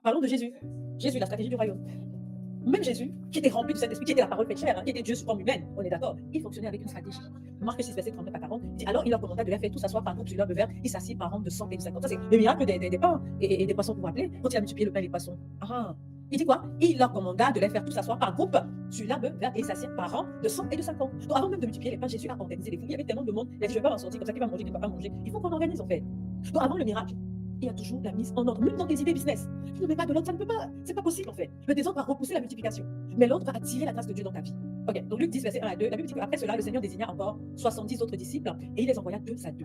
Parlons de Jésus. Jésus, la stratégie du royaume. Même Jésus, qui était rempli du Saint-Esprit, qui était la parole faite chair, qui était Dieu sous forme humaine, on est d'accord, il fonctionnait avec une stratégie. Marc 6, verset 39 à 40, il dit alors il leur commanda de les faire tous s'asseoir par groupe sur leur beurre, ils s'assirent par rang de 100 et de 50. Ça, c'est le miracle des pains et des poissons, pour vous rappeler, quand il a multiplié le pain et les poissons. Ah, il dit quoi? Il leur commanda de les faire tous s'asseoir par groupe sur leur beurre et ils s'assirent par rang de 100 et de 50. Donc avant même de multiplier les pains, Jésus a organisé les foules. Il y avait tellement de monde, il a dit je ne vais pas m'en sortir comme ça, qui va manger, qui ne va pas manger. Il faut qu'on organise en fait. Donc avant le miracle, il y a toujours la mise en ordre, même dans tes idées business. Tu ne mets pas de l'ordre, ça ne peut pas, c'est pas possible en fait. Le désordre va repousser la multiplication, mais l'ordre va attirer la grâce de Dieu dans ta vie. Ok, donc Luc 10, verset 1 à 2, la Bible dit qu'après cela, le Seigneur désigna encore 70 autres disciples et il les envoya deux à deux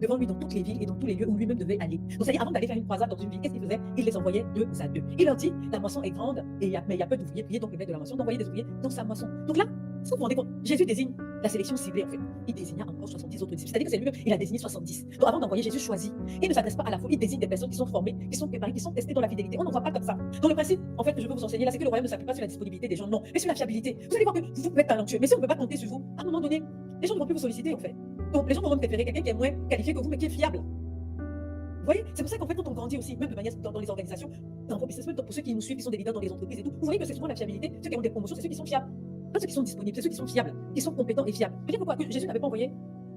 devant lui dans toutes les villes et dans tous les lieux où lui-même devait aller. Donc c'est-à-dire, avant d'aller faire une croisade dans une ville, qu'est-ce qu'il faisait? Il les envoyait deux à deux. Il leur dit, la moisson est grande, mais il y a peu d'ouvriers, priez donc le maître de la moisson d'envoyer des ouvriers dans sa moisson. Donc là, est-ce que vous vous rendez compte? Jésus désigne la sélection ciblée en fait. Il désigna encore 70 autres disciples. C'est-à-dire que c'est lui-même, il a désigné 70. Donc avant d'envoyer, Jésus choisit. Il ne s'adresse pas à la foule, il désigne des personnes qui sont formées, qui sont préparées, qui sont testées dans la fidélité. On n'en voit pas comme ça. Donc le principe, en fait, que je veux vous enseigner là, c'est que le royaume ne s'appuie pas sur la disponibilité des gens, non, mais sur la fiabilité. Vous allez voir que vous pouvez être talentueux, mais si on ne peut pas compter sur vous, à un moment donné, les gens ne vont plus vous solliciter en fait. Donc les gens vont préférer quelqu'un qui est moins qualifié que vous, mais qui est fiable. Vous voyez, c'est pour ça qu'en fait, quand on grandit aussi, même de manière dans les organisations, dans vos business, même pour ceux qui nous suivent, qui sont des leaders dans les entreprises et tout, vous voyez que c'est souvent la fiabilité. Ceux qui ont des promotions, c'est ceux qui sont fiables. Pas ceux qui sont disponibles, c'est ceux qui sont fiables, qui sont compétents et fiables. Je veux dire pourquoi que Jésus n'avait pas envoyé.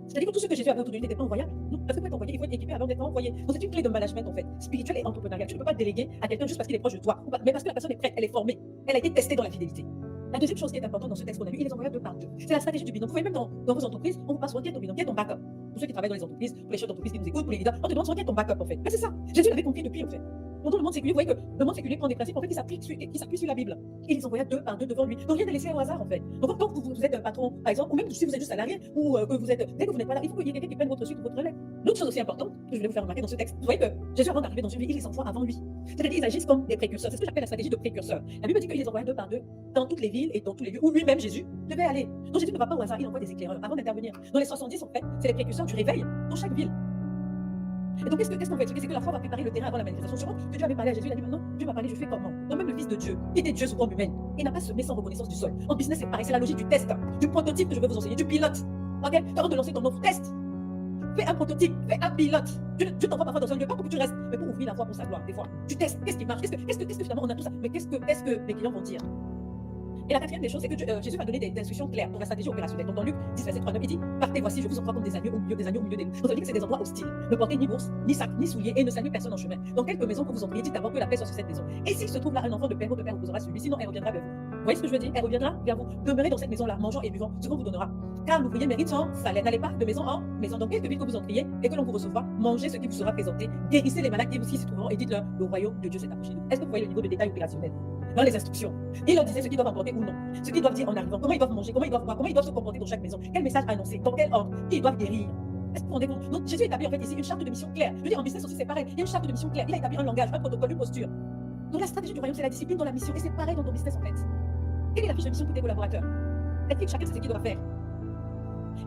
C'est-à-dire que tous ceux que Jésus avait autour de lui n'étaient pas envoyables. Non, parce que pour être envoyé, il faut être équipé avant d'être envoyé. Donc c'est une clé de management en fait, spirituel et entrepreneurial. Tu ne peux pas déléguer à quelqu'un juste parce qu'il est proche de toi, mais parce que la personne est prête, elle est formée, elle a été testée dans la fidélité. La deuxième chose qui est importante dans ce texte qu'on a lu, il les envoya deux par deux. C'est la stratégie du binôme. Vous voyez, même dans vos entreprises, on vous passe souvent qui est ton binôme, qui est ton backup. Pour ceux qui travaillent dans les entreprises, pour les chefs d'entreprise qui nous écoutent, pour les leaders, on te demande souvent qui est ton backup en fait. Mais c'est ça. Jésus l'avait compris depuis en fait. Dans le monde séculier, vous voyez que le monde séculier prend des principes en fait qui s'appuient sur la Bible. Il les envoya deux par deux devant lui. Donc rien n'est laissé au hasard en fait. Donc quand vous êtes un patron, par exemple, ou même si vous êtes juste salarié, ou que vous êtes, dès que vous n'êtes pas là, il faut qu'il y ait quelqu'un qui prenne votre suite ou votre relais. L'autre chose aussi importante que je voulais vous faire remarquer dans ce texte, vous voyez que Jésus, avant d'arriver dans une ville, il les envoie avant lui. C'est-à-dire qu'ils agissent comme des précurseurs. C'est ce que j'appelle la stratégie de précurseur. La Bible dit qu'il les envoya deux par deux dans toutes les villes et dans tous les lieux où lui-même Jésus devait aller. Donc Jésus ne va pas au hasard, il envoie des éclaireurs avant d'intervenir. Dans les 70 en fait, c'est les précurseurs du réveil dans chaque ville. Et donc, qu'est-ce qu'on fait? C'est que la foi va préparer le terrain avant la manifestation. Sûrement que Dieu avait parlé à Jésus, il a dit maintenant, Dieu m'a parlé, je fais comment? Donc, même le Fils de Dieu, qui était Dieu sous forme humaine, il n'a pas semé sans reconnaissance du sol. En business, c'est pareil, c'est la logique du test, du prototype que je vais vous enseigner, du pilote. Ok? Avant de lancer ton offre, test. Fais un prototype, fais un pilote. Dieu t'envoie parfois dans un lieu, pas pour que tu restes, mais pour ouvrir la voie pour sa gloire. Des fois, tu testes, qu'est-ce qui marche? Qu'est-ce que finalement on a tout ça? Mais qu'est-ce que mes clients vont dire? Et la quatrième des choses, c'est que Jésus va donner des instructions claires pour la stratégie opérationnelle. Donc dans Luc 10, verset 39, il dit partez, voici, je vous envoie comme des agneaux au milieu des loups. Donc ça veut dire que c'est des endroits hostiles. Ne portez ni bourse, ni sac, ni souliers, et ne saluez personne en chemin. Dans quelque maison que vous entriez, dites d'abord que la paix soit sur cette maison. Et s'il se trouve là un enfant de père, votre père vous aura suivi, sinon elle reviendra vers vous. Vous voyez ce que je veux dire? Elle reviendra vers vous. Demeurez dans cette maison-là, mangeant et buvant, ce qu'on vous donnera. Car l'ouvrier mérite son salaire. N'allez pas de maison en maison. Dans quelque ville que vous entriez et que l'on vous recevra, mangez ce qui vous sera présenté, guérissez les malades qui vous s'y trouveront et dites-leur le royaume de Dieu s'est approché de vous. Est-ce que vous voyez le niveau de détail opérationnel dans les instructions? Il leur disait ce qu'ils doivent apporter ou non, ce qu'ils doivent dire en arrivant, comment ils doivent manger, comment ils doivent boire, comment ils doivent se comporter dans chaque maison, quel message annoncer, dans quel ordre, qui ils doivent guérir. Est-ce que vous vous rendez compte? Donc Jésus établit en fait ici une charte de mission claire. Je veux dire, en business aussi c'est pareil, il y a une charte de mission claire. Il a établi un langage, un protocole, une posture. Donc la stratégie du royaume, c'est la discipline dans la mission et c'est pareil dans ton business en fait. Quelle est la fiche de mission pour tes collaborateurs? Est-ce que chacun sait ce qu'il doit faire?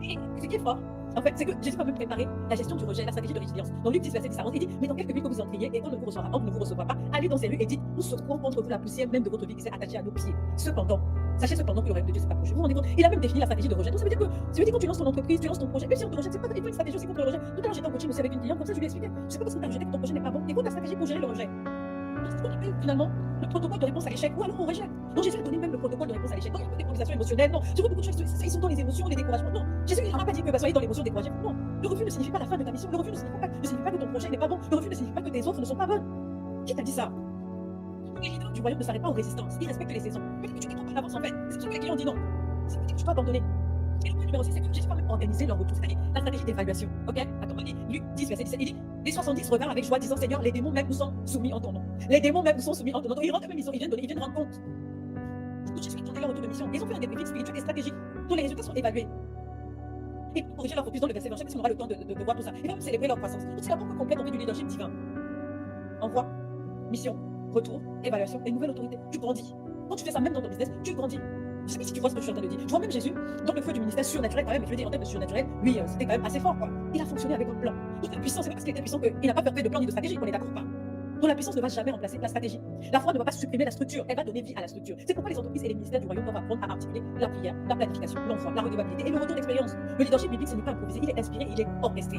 Et ce qui est fort, en fait, c'est que Jésus va même préparer la gestion du rejet, la stratégie de résilience. Dans Luc 10, verset 10 à 11, il dit mais dans quelque ville que vous entriez et qu'on ne vous recevra pas, allez dans ces rues et dites nous secourons contre vous la poussière même de votre vie qui s'est attachée à nos pieds. Cependant, sachez cependant que le royaume de Dieu s'est approché. Vous vous rendez compte? Il a même défini la stratégie de rejet. Donc ça veut dire que quand tu lances ton entreprise, tu lances ton projet, même si on te rejette, c'est pas, il faut une stratégie aussi contre le rejet. Tout à l'heure, j'étais en coaching aussi avec une cliente, comme ça je lui ai expliqué. Je sais pas parce que tu as rejeté que ton projet n'est pas bon. Écoute la stratégie pour gérer le rejet. C'est ce qu'on appelle finalement le protocole de réponse à l'échec ou alors on rejette. Donc Jésus a donné même le protocole de réponse à l'échec. Donc il y a des conversations émotionnelles, non. Sur beaucoup de choses, ils sont dans les émotions, les découragements. Non. Jésus il n'a pas dit que soyez dans l'émotion découragée. Non. Le refus ne signifie pas la fin de ta mission. Le refus ne signifie pas que ton projet n'est pas bon. Le refus ne signifie pas que tes offres ne sont pas bonnes. Qui t'a dit ça? Les leaders du royaume ne s'arrêtent pas aux résistances. Ils respectent les saisons. Mais tu t'es trop en avance en fait. C'est pour ça que les clients disent non. C'est que tu dois abandonner. Et le point numéro 6, c'est que Jésus va même organiser leur retour, c'est-à-dire la stratégie d'évaluation. Ok? Attends, on lit Luc 10, verset 17. Il dit les 70 regardent avec joie, disant Seigneur, les démons même nous sont soumis en ton nom. Les démons même nous sont soumis en ton nom. Donc ils rentrent même, ils viennent rendre compte. Donc Jésus a tourné leur retour de mission. Ils ont fait un débriefing spirituel et stratégique dont les résultats sont évalués. Et pour corriger leur focus dans le verset 20, on aura le temps de voir tout ça. Ils vont célébrer leur croissance. Donc c'est la banque complète en fait du leadership divin. Envoi, mission, retour, évaluation et nouvelle autorité. Tu grandis. Quand tu fais ça même dans ton business, tu grandis. Je sais pas si tu vois ce que je suis en train de dire. Je vois même Jésus dans le feu du ministère surnaturel quand même. Je veux dire en termes de surnaturel, lui c'était quand même assez fort quoi. Il a fonctionné avec un plan. Donc la puissance, c'est pas parce qu'il était puissant qu'il n'a pas fait de plan ni de stratégie. On est d'accord ou pas? Donc la puissance ne va jamais remplacer la stratégie. La foi ne va pas supprimer la structure, elle va donner vie à la structure. C'est pourquoi les entreprises et les ministères du royaume doivent apprendre à articuler la prière, la planification, l'envoi, la redevabilité et le retour d'expérience. Le leadership biblique, ce n'est pas improvisé, il est inspiré, il est orchestré.